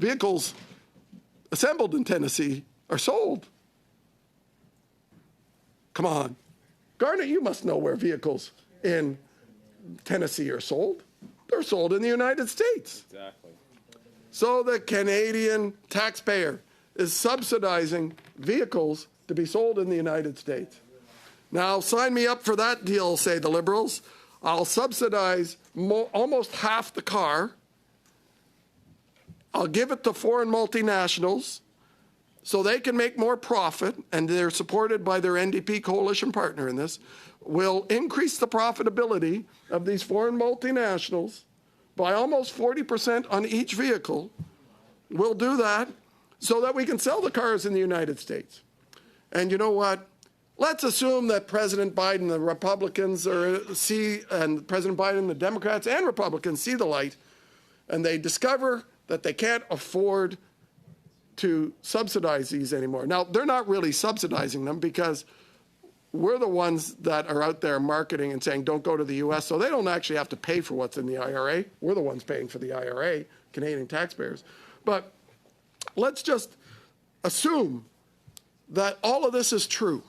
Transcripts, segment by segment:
vehicles assembled in Tennessee are sold. Come on. Garnet, you must know where vehicles in Tennessee are sold. They're sold in the United States. Exactly. So the Canadian taxpayer is subsidizing vehicles to be sold in the United States. Now, sign me up for that deal, say the Liberals. I'll subsidize almost half the car. I'll give it to foreign multinationals so they can make more profit, and they're supported by their NDP coalition partner in this. We'll increase the profitability of these foreign multinationals by almost 40% on each vehicle. We'll do that so that we can sell the cars in the United States. And you know what? Let's assume that President Biden, the Republicans, and President Biden, the Democrats and Republicans see the light, and they discover that they can't afford to subsidize these anymore. Now, they're not really subsidizing them because we're the ones that are out there marketing and saying, don't go to the U.S., so they don't actually have to pay for what's in the IRA. We're the ones paying for the IRA, Canadian taxpayers. But let's just assume that all of this is true.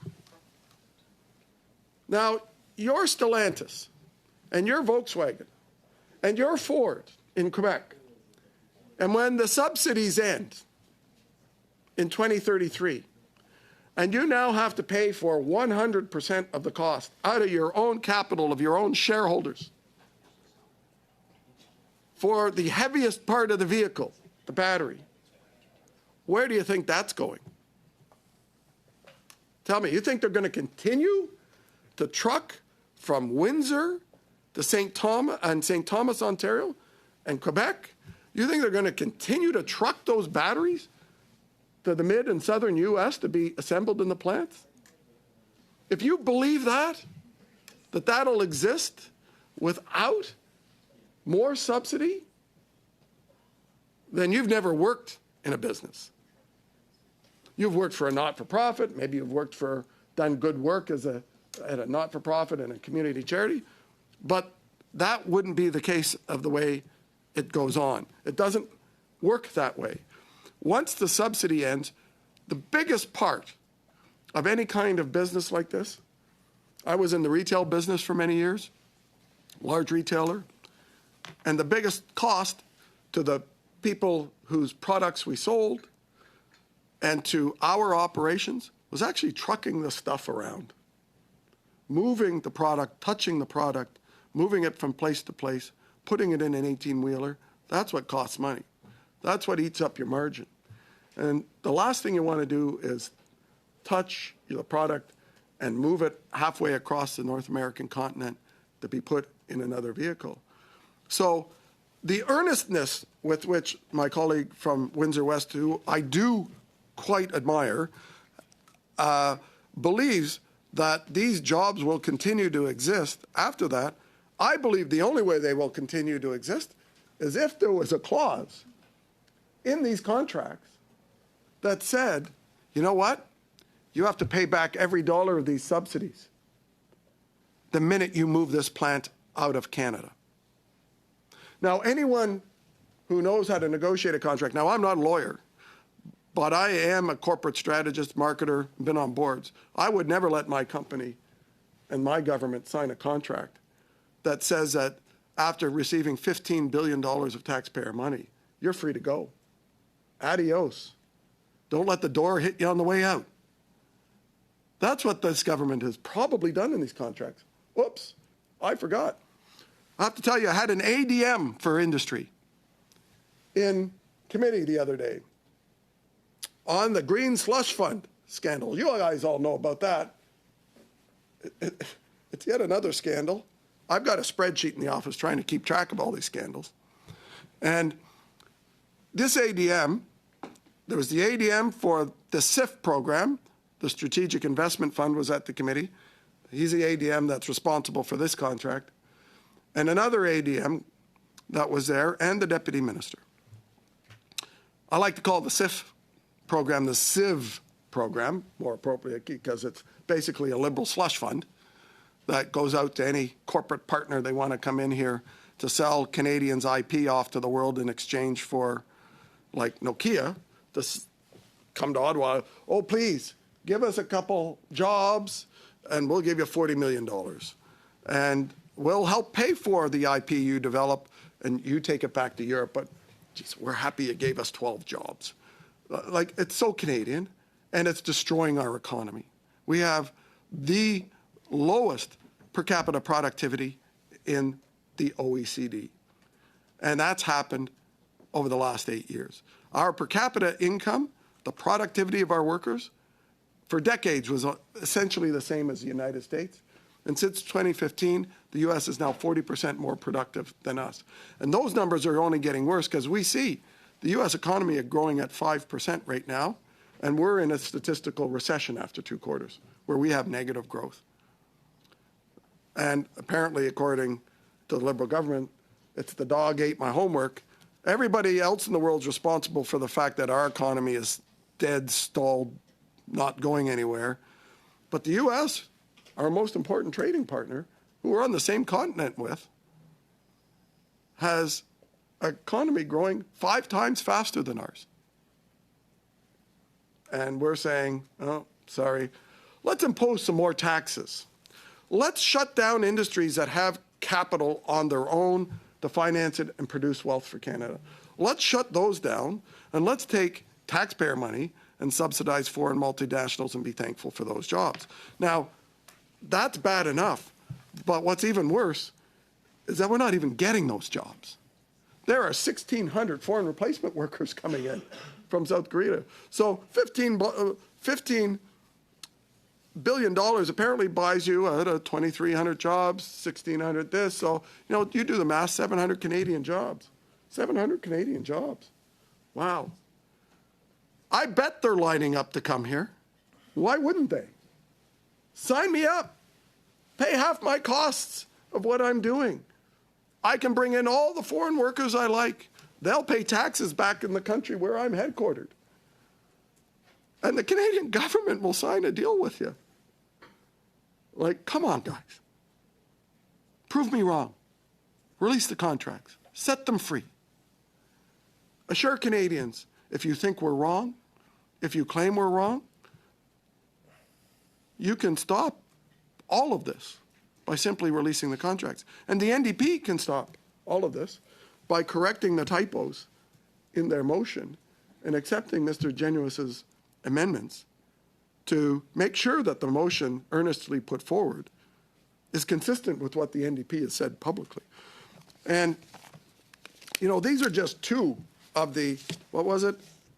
Now, your Stellantis and your Volkswagen and your Ford in Quebec, and when the subsidies end in 2033, and you now have to pay for 100% of the cost out of your own capital, of your own shareholders, for the heaviest part of the vehicle, the battery, where do you think that's going? Tell me, you think they're going to continue to truck from Windsor to St. Thomas, Ontario, and Quebec? You think they're going to continue to truck those batteries to the mid and southern U.S. to be assembled in the plants? If you believe that that'll exist without more subsidy, then you've never worked in a business. You've worked for a not-for-profit, maybe you've done good work at a not-for-profit and a community charity, but that wouldn't be the case of the way it goes on. It doesn't work that way. Once the subsidy ends, the biggest part of any kind of business like this, I was in the retail business for many years, large retailer, and the biggest cost to the people whose products we sold and to our operations was actually trucking the stuff around, moving the product, touching the product, moving it from place to place, putting it in an 18-wheeler. That's what costs money. That's what eats up your margin. And the last thing you want to do is touch the product and move it halfway across the North American continent to be put in another vehicle. So the earnestness with which my colleague from Windsor West, who I do quite admire, believes that these jobs will continue to exist after that, I believe the only way they will continue to exist is if there was a clause in these contracts that said, you know what? You have to pay back every dollar of these subsidies the minute you move this plant out of Canada. Now, anyone who knows how to negotiate a contract, now I'm not a lawyer, but I am a corporate strategist, marketer, been on boards. I would never let my company and my government sign a contract that says that after receiving $15 billion of taxpayer money, you're free to go. Adios. Don't let the door hit you on the way out. That's what this government has probably done in these contracts. Whoops, I forgot. I have to tell you, I had an ADM for industry in committee the other day on the Green Slush Fund scandal. You guys all know about that. It's yet another scandal. I've got a spreadsheet in the office trying to keep track of all these scandals. And this ADM, there was the ADM for the SIF program. The Strategic Investment Fund was at the committee. He's the ADM that's responsible for this contract. And another ADM that was there, and the deputy minister. I like to call the SIF program the CIV program, more appropriate, because it's basically a liberal slush fund that goes out to any corporate partner they want to come in here to sell Canadians' IP off to the world in exchange for like Nokia to come to Ottawa, oh, please, give us a couple jobs and we'll give you $40 million. And we'll help pay for the IP you develop and you take it back to Europe. But geez, we're happy you gave us 12 jobs. Like, it's so Canadian, and it's destroying our economy. We have the lowest per capita productivity in the OECD. And that's happened over the last 8 years. Our per capita income, the productivity of our workers, for decades was essentially the same as the United States. And since 2015, the U.S. is now 40% more productive than us. And those numbers are only getting worse because we see the U.S. economy is growing at 5% right now, and we're in a statistical recession after 2 quarters, where we have negative growth. And apparently, according to the Liberal government, it's the dog ate my homework. Everybody else in the world is responsible for the fact that our economy is dead, stalled, not going anywhere. But the U.S., our most important trading partner, who we're on the same continent with, has an economy growing 5 times faster than ours. And we're saying, oh, sorry, let's impose some more taxes. Let's shut down industries that have capital on their own to finance it and produce wealth for Canada. Let's shut those down, and let's take taxpayer money and subsidize foreign multinationals and be thankful for those jobs. Now, that's bad enough, but what's even worse is that we're not even getting those jobs. There are 1,600 foreign replacement workers coming in from South Korea. So $15 billion apparently buys you 2,300 jobs, 1,600 this. So, you know, you do the math, 700 Canadian jobs. 700 Canadian jobs. Wow. I bet they're lining up to come here. Why wouldn't they? Sign me up. Pay half my costs of what I'm doing. I can bring in all the foreign workers I like. They'll pay taxes back in the country where I'm headquartered. And the Canadian government will sign a deal with you. Like, come on, guys. Prove me wrong. Release the contracts. Set them free. Assure Canadians, if you think we're wrong, if you claim we're wrong, you can stop all of this by simply releasing the contracts. And the NDP can stop all of this by correcting the typos in their motion and accepting Mr. Genuis's amendments to make sure that the motion earnestly put forward is consistent with what the NDP has said publicly. And, you know, these are just 2 of the, what was it?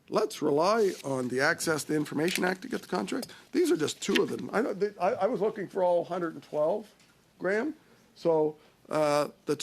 Let's rely on the Access to Information Act to get the contracts. These are just 2 of them. I was looking for all 112, Graham. So the